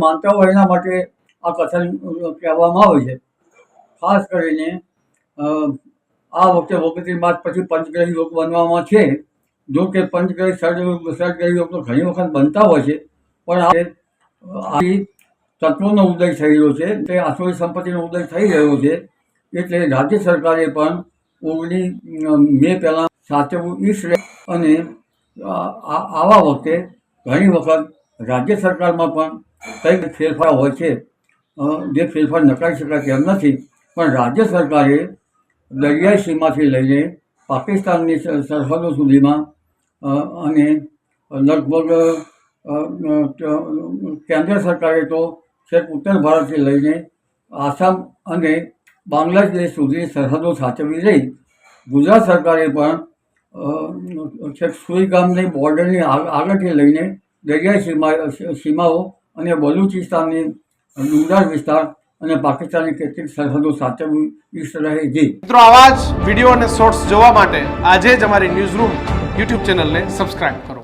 માનતા હોય એના માટે આ કથન કહેવામાં આવે છે। ખાસ કરીને આ વખતે 29 માર્ચ પછી પંચગ્રહી યોગ બનવામાં છે। જો કે પંચગ્રહી ષડગ્રહી યોગ તો ઘણી વખત બનતા હોય છે, પણ આ તત્વોનો ઉદય થઈ રહ્યો છે, તે આસુરી સંપત્તિનો ઉદય થઈ રહ્યો છે। એટલે રાજ્ય સરકારે પણ 19 મે પહેલાં સાચવવું ઈચ્છે અને આવા વખતે ઘણી વખત રાજ્ય સરકારમાં પણ કંઈક ફેરફાર હોય છે, જે ફેરફાર નકારી શકાય તેમ નથી। પણ રાજ્ય સરકારે દરિયાઈ સીમાથી લઈને પાકિસ્તાનની સરહદો સુધીમાં અને લગભગ કેન્દ્ર સરકારે તો છેક ઉત્તર ભારતથી લઈને આસામ અને બાંગ્લાદેશ સુધીની સરહદો સાચવી રહી। ગુજરાત સરકારે પણ છેક સુઈગામની બોર્ડરની આગળથી લઈને દરિયાઈ સીમાઓ અને બલુચિસ્તાનની ડુંગરાળ વિસ્તાર અને પાકિસ્તાનની કેટલીક સરહદો સાચવવી ઈચ્છ રહેજી। મિત્રો આવા જ વિડીયો અને શોર્ટ્સ જોવા માટે આજે જ અમારી ન્યૂઝ રૂમ યુટ્યુબ ચેનલને સબસ્ક્રાઇબ કરો।